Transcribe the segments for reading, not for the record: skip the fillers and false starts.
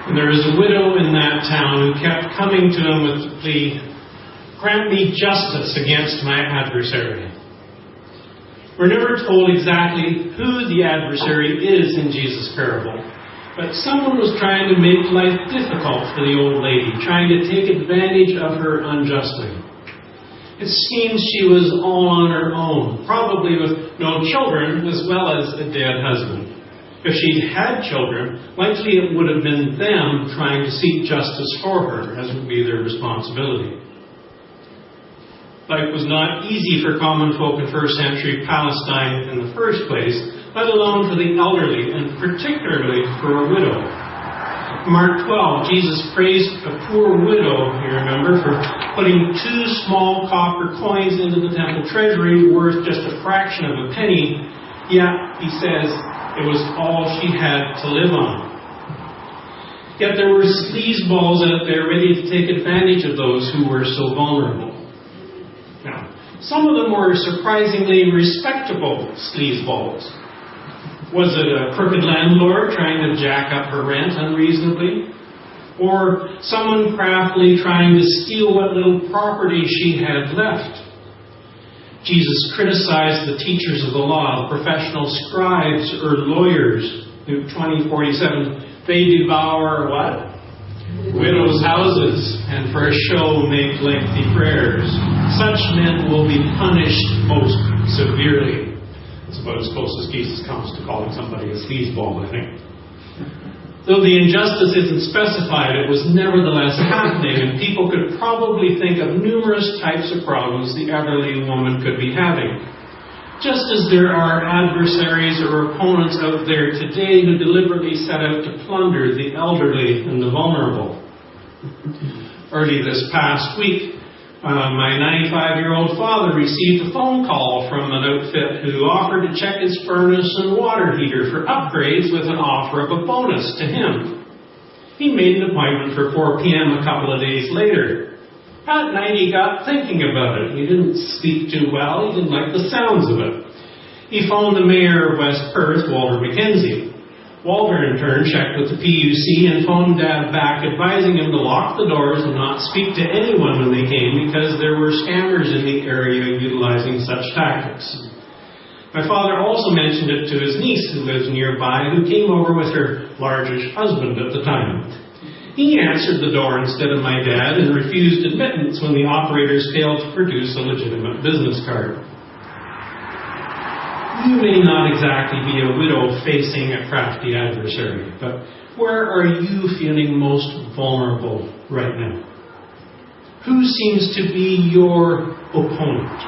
And there was a widow in that town who kept coming to him with the plea, "Grant me justice against my adversary." We're never told exactly who the adversary is in Jesus' parable, but someone was trying to make life difficult for the old lady, trying to take advantage of her unjustly. It seems she was all on her own, probably with no children as well as a dead husband. If she'd had children, likely it would have been them trying to seek justice for her, as would be their responsibility. Life was not easy for common folk in first century Palestine in the first place, let alone for the elderly, and particularly for a widow. In Mark 12, Jesus praised a poor widow, you remember, for putting 2 small copper coins into the temple treasury worth just a fraction of a penny, yet, he says, it was all she had to live on. Yet there were sleazeballs out there ready to take advantage of those who were so vulnerable. Now, some of them were surprisingly respectable sleazeballs. Was it a crooked landlord trying to jack up her rent unreasonably? Or someone craftily trying to steal what little property she had left? Jesus criticized the teachers of the law, the professional scribes or lawyers. Luke 20:47, they devour what? Widows' houses, and for a show make lengthy prayers. Such men will be punished most severely. That's about as close as Jesus comes to calling somebody a sleazeball, I think. Though the injustice isn't specified, it was nevertheless happening, and people could probably think of numerous types of problems the elderly woman could be having. Just as there are adversaries or opponents out there today who deliberately set out to plunder the elderly and the vulnerable. Early this past week, my 95-year-old father received a phone call from an outfit who offered to check his furnace and water heater for upgrades with an offer of a bonus to him. He made an appointment for 4 p.m. a couple of days later. That night he got thinking about it. He didn't sleep too well. He didn't like the sounds of it. He phoned the mayor of West Perth, Walter McKenzie. Walter, in turn, checked with the PUC and phoned Dad back, advising him to lock the doors and not speak to anyone when they came because there were scammers in the area utilizing such tactics. My father also mentioned it to his niece, who lives nearby, who came over with her largish husband at the time. He answered the door instead of my dad and refused admittance when the operators failed to produce a legitimate business card. You may not exactly be a widow facing a crafty adversary, but where are you feeling most vulnerable right now? Who seems to be your opponent?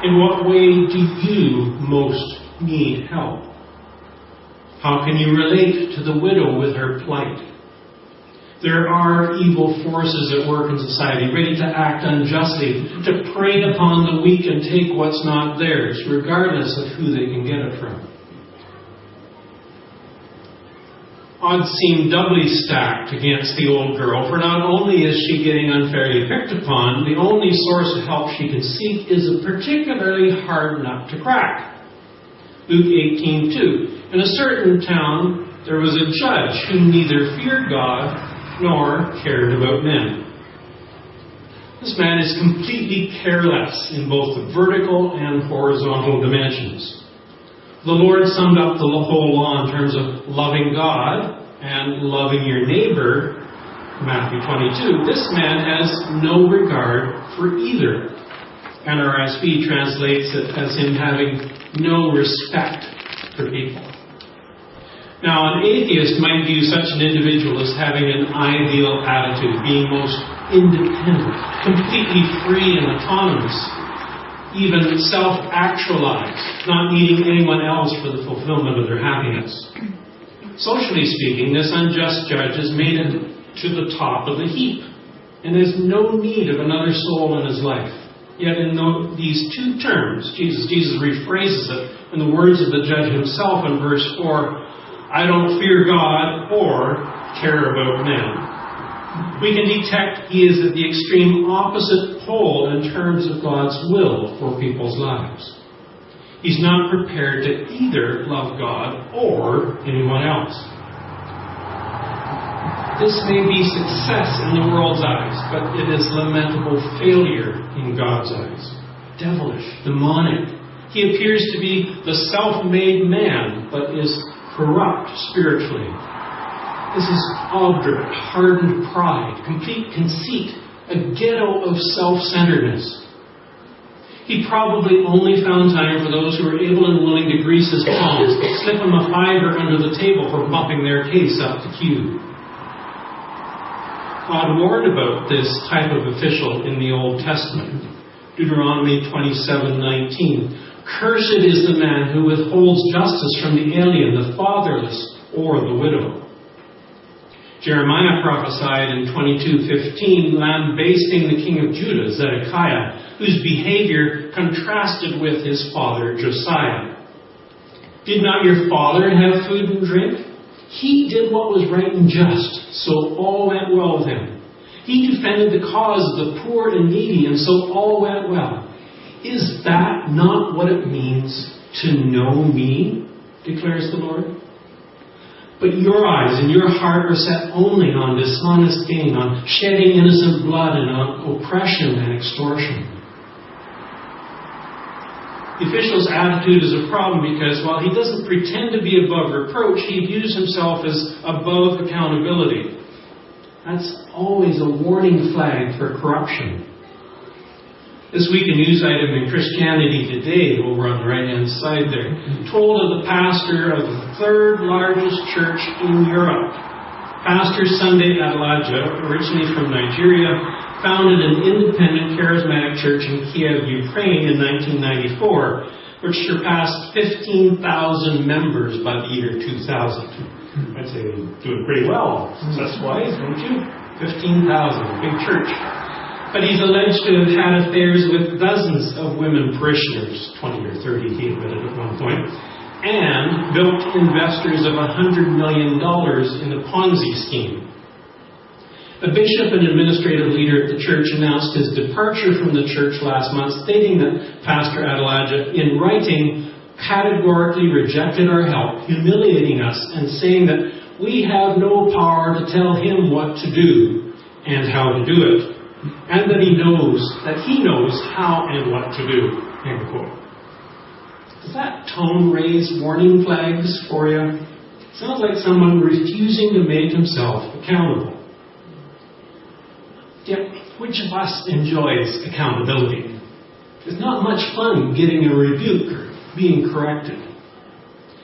In what way do you most need help? How can you relate to the widow with her plight? There are evil forces at work in society, ready to act unjustly, to prey upon the weak and take what's not theirs, regardless of who they can get it from. Odds seem doubly stacked against the old girl, for not only is she getting unfairly picked upon, the only source of help she can seek is a particularly hard nut to crack. Luke 18:2. In a certain town, there was a judge who neither feared God nor cared about men. This man is completely careless in both the vertical and horizontal dimensions. The Lord summed up the whole law in terms of loving God and loving your neighbor, Matthew 22. This man has no regard for either. NRSV translates it as him having no respect for people. Now, an atheist might view such an individual as having an ideal attitude, being most independent, completely free and autonomous, even self-actualized, not needing anyone else for the fulfillment of their happiness. Socially speaking, this unjust judge has made it to the top of the heap and has no need of another soul in his life. Yet in these two terms, Jesus rephrases it in the words of the judge himself in verse 4, I don't fear God or care about men. We can detect he is at the extreme opposite pole in terms of God's will for people's lives. He's not prepared to either love God or anyone else. This may be success in the world's eyes, but it is lamentable failure in God's eyes. Devilish, demonic. He appears to be the self-made man, but is corrupt spiritually. This is obdurate, hardened pride, complete conceit, a ghetto of self-centeredness. He probably only found time for those who were able and willing to grease his palms, slip him a $5 under the table for bumping their case up the queue. God warned about this type of official in the Old Testament. Deuteronomy 27:19. Cursed is the man who withholds justice from the alien, the fatherless, or the widow. Jeremiah prophesied in 22:15, lambasting the king of Judah, Zedekiah, whose behavior contrasted with his father Josiah. Did not your father have food and drink? He did what was right and just, so all went well with him. He defended the cause of the poor and needy, and so all went well. Is that not what it means to know me? Declares the Lord. But your eyes and your heart are set only on dishonest gain, on shedding innocent blood, and on oppression and extortion. The official's attitude is a problem because while he doesn't pretend to be above reproach, he views himself as above accountability. That's always a warning flag for corruption. This week, a news item in Christianity Today, over on the right-hand side there, told of the pastor of the third largest church in Europe. Pastor Sunday Adelaja, originally from Nigeria, founded an independent charismatic church in Kiev, Ukraine in 1994, which surpassed 15,000 members by the year 2000. I'd say doing pretty well, success-wise, don't you? 15,000, big church. But he's alleged to have had affairs with dozens of women parishioners, 20 or 30 he admitted at one point, and bilked investors of $100 million in a Ponzi scheme. The bishop and administrative leader at the church announced his departure from the church last month, stating that Pastor Adelaja, in writing, categorically rejected our help, humiliating us and saying that we have no power to tell him what to do and how to do it, and that he knows how and what to do. End quote. Does that tone raise warning flags for you? Sounds like someone refusing to make himself accountable. Yet, which of us enjoys accountability? It's not much fun getting a rebuke or being corrected.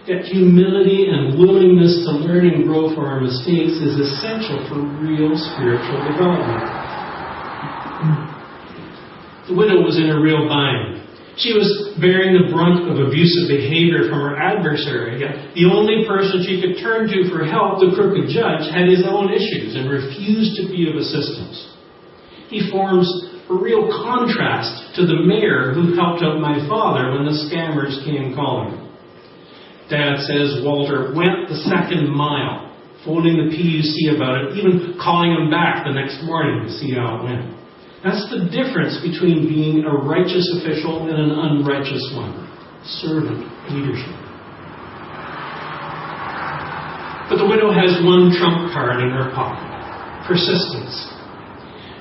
Yet humility and willingness to learn and grow from our mistakes is essential for real spiritual development. The widow was in a real bind. She was bearing the brunt of abusive behavior from her adversary. Yet the only person she could turn to for help, the crooked judge, had his own issues and refused to be of assistance. He forms a real contrast to the mayor who helped out my father when the scammers came calling. Dad says Walter went the second mile, phoning the PUC about it, even calling him back the next morning to see how it went. That's the difference between being a righteous official and an unrighteous one. Servant leadership. But the widow has one trump card in her pocket. Persistence.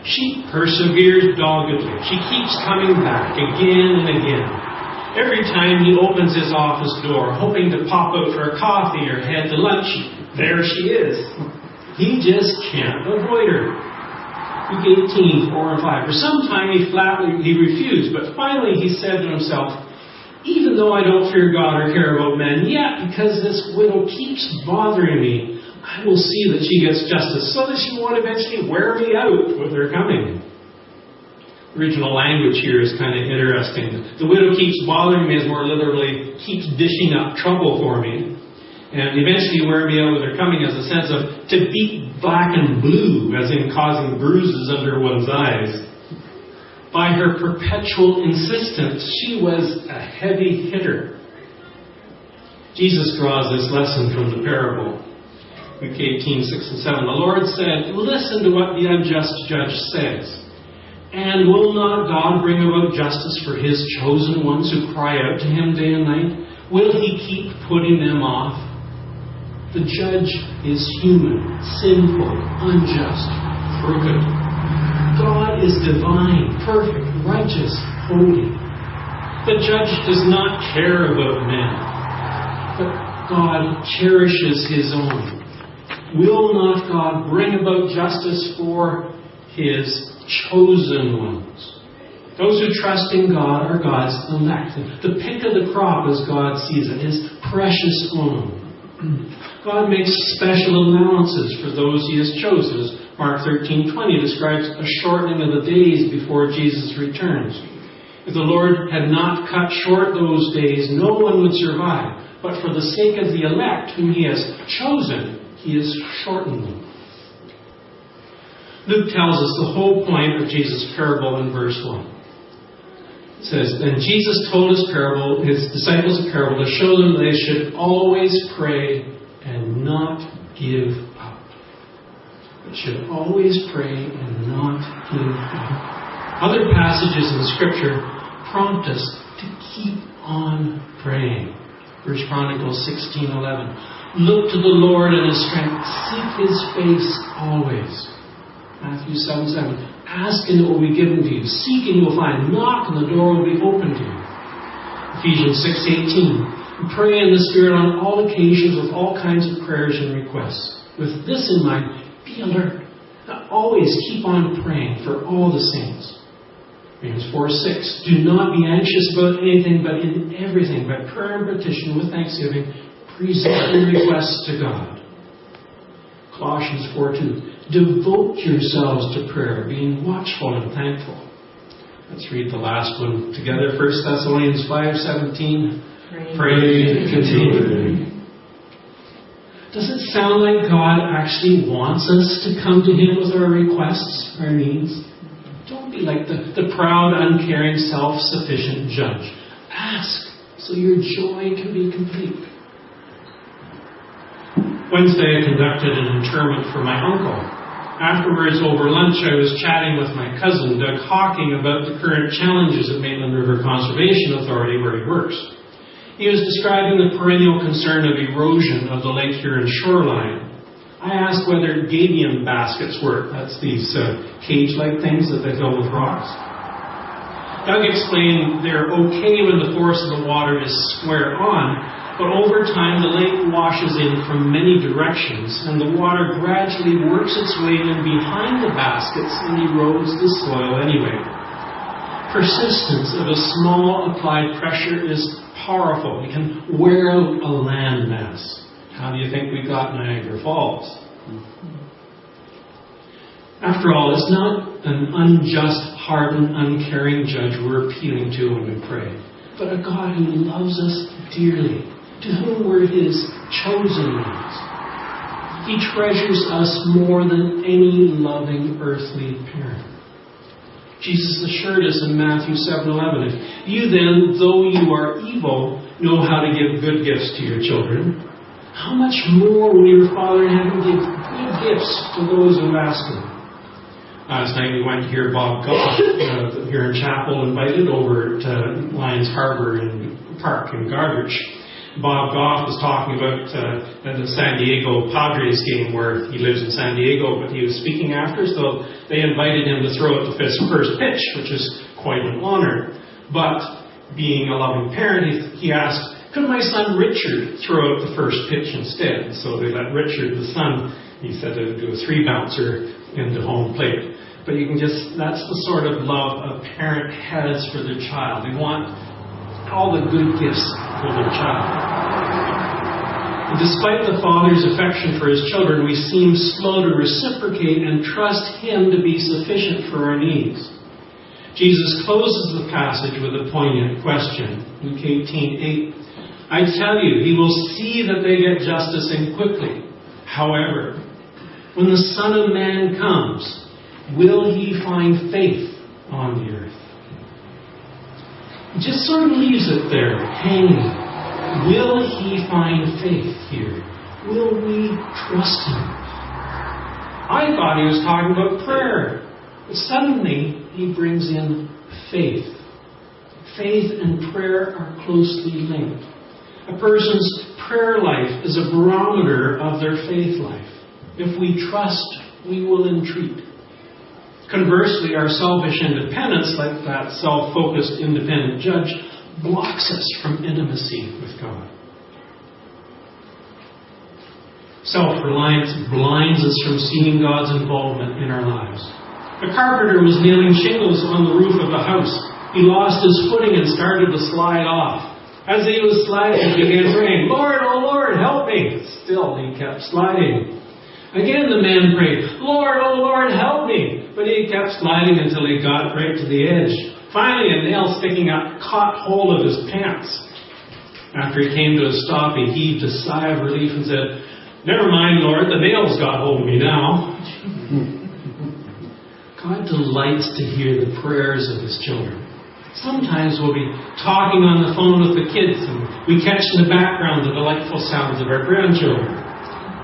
She perseveres doggedly. She keeps coming back again and again. Every time he opens his office door, hoping to pop out for a coffee or head to lunch, there she is. He just can't avoid her. Week 18, 4 and 5. For some time he refused, but finally he said to himself, even though I don't fear God or care about men, yet because this widow keeps bothering me, I will see that she gets justice, so that she won't eventually wear me out with her coming. The original language here is kind of interesting. The widow keeps bothering me as more literally keeps dishing up trouble for me. And eventually wear me out with her coming as a sense of to beat black and blue, as in causing bruises under one's eyes. By her perpetual insistence, she was a heavy hitter. Jesus draws this lesson from the parable. Luke 18, 6 and 7. The Lord said, listen to what the unjust judge says. And will not God bring about justice for his chosen ones who cry out to him day and night? Will he keep putting them off? The judge is human, sinful, unjust, crooked. God is divine, perfect, righteous, holy. The judge does not care about men, but God cherishes his own. Will not God bring about justice for his chosen ones? Those who trust in God are God's elect. The pick of the crop, as God sees it, his precious own. God makes special allowances for those he has chosen. As Mark 13:20 describes a shortening of the days before Jesus returns. If the Lord had not cut short those days, no one would survive. But for the sake of the elect whom he has chosen, he has shortened them. Luke tells us the whole point of Jesus' parable in verse 1. It says, "Then Jesus told his disciples a parable to show them they should always pray and not give up." They should always pray and not give up. Other passages in Scripture prompt us to keep on praying. 1 Chronicles 16:11. "Look to the Lord and his strength. Seek his face always." Matthew 7:7. "Ask and it will be given to you. Seek and you will find. Knock and the door will be opened to you." Ephesians 6:18. "Pray in the Spirit on all occasions with all kinds of prayers and requests. With this in mind, be alert. Always keep on praying for all the saints." James 4:6. "Do not be anxious about anything, but in everything, by prayer and petition with thanksgiving, present your requests to God." Colossians 4:2. "Devote yourselves to prayer, being watchful and thankful." Let's read the last one together. 1 Thessalonians 5:17. Pray continually. Does it sound like God actually wants us to come to him with our requests, our needs? Don't be like the proud, uncaring, self-sufficient judge. Ask so your joy can be complete. Wednesday, I conducted an interment for my uncle. Afterwards, over lunch, I was chatting with my cousin, Doug Hawking, about the current challenges at Maitland River Conservation Authority, where he works. He was describing the perennial concern of erosion of the Lake Huron shoreline. I asked whether gabion baskets work. That's these cage-like things that they fill with rocks. Doug explained they're okay when the force of the water is square on, but over time the lake washes in from many directions, and the water gradually works its way in behind the baskets and erodes the soil anyway. Persistence of a small applied pressure is powerful. It can wear out a land mass. How do you think we got Niagara Falls? After all, it's not an unjust, hardened, uncaring judge we're appealing to when we pray, but a God who loves us dearly, to whom we're his chosen ones. He treasures us more than any loving earthly parent. Jesus assured us in Matthew 7:11, "If you then, though you are evil, know how to give good gifts to your children, how much more will your Father in heaven give good gifts to those who ask him?" Last night we went to hear Bob Goff here in Chapel, invited over to Lions Harbor in Park in Garbage. Bob Goff was talking about the San Diego Padres game, where he lives in San Diego, but he was speaking after, so they invited him to throw out the first pitch, which is quite an honor. But being a loving parent, he asked, "Could my son Richard throw out the first pitch instead?" And so they let Richard, the son, he said to do a 3-bouncer into home plate. But you can that's the sort of love a parent has for their child. They want all the good gifts for their child. And despite the father's affection for his children, we seem slow to reciprocate and trust him to be sufficient for our needs. Jesus closes the passage with a poignant question. Luke 18:8. "I tell you, he will see that they get justice and quickly. However, when the Son of Man comes, will he find faith on the earth?" He just sort of leaves it there, hanging. Will he find faith here? Will we trust him? I thought he was talking about prayer. But suddenly, he brings in faith. Faith and prayer are closely linked. A person's prayer life is a barometer of their faith life. If we trust, we will entreat. Conversely, our selfish independence, like that self-focused independent judge, blocks us from intimacy with God. Self-reliance blinds us from seeing God's involvement in our lives. A carpenter was nailing shingles on the roof of a house. He lost his footing and started to slide off. As he was sliding, he began praying, "Lord, oh Lord, help me!" Still, he kept sliding. Again the man prayed, "Lord, oh Lord, help me!" But he kept sliding until he got right to the edge. Finally, a nail sticking up caught hold of his pants. After he came to a stop, he heaved a sigh of relief and said, "Never mind, Lord, the nail's got hold of me now." God delights to hear the prayers of His children. Sometimes we'll be talking on the phone with the kids and we catch in the background the delightful sounds of our grandchildren.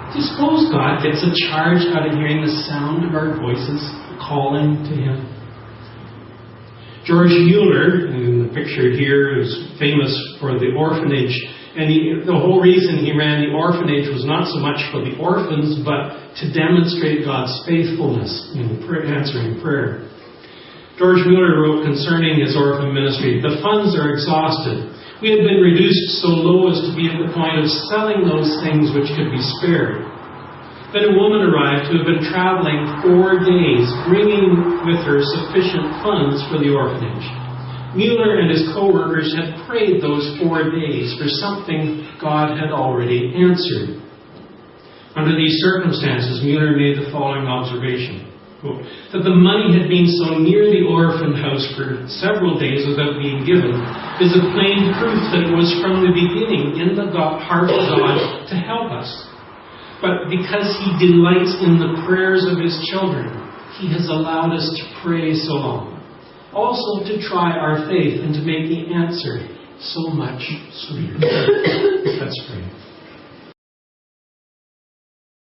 Do you suppose God gets a charge out of hearing the sound of our voices calling to Him? George Mueller, in the picture here, is famous for the orphanage. And the whole reason he ran the orphanage was not so much for the orphans, but to demonstrate God's faithfulness in answering prayer. George Mueller wrote concerning his orphan ministry, "The funds are exhausted. We had been reduced so low as to be at the point of selling those things which could be spared. Then a woman arrived who had been traveling 4 days, bringing with her sufficient funds for the orphanage. Mueller and his co-workers had prayed those 4 days for something God had already answered. Under these circumstances, Mueller made the following observation. Quote, that the money had been so near the orphan house for several days without being given is a plain proof that it was from the beginning in the heart of God to help us. But because He delights in the prayers of His children, He has allowed us to pray so long. Also to try our faith and to make the answer so much sweeter."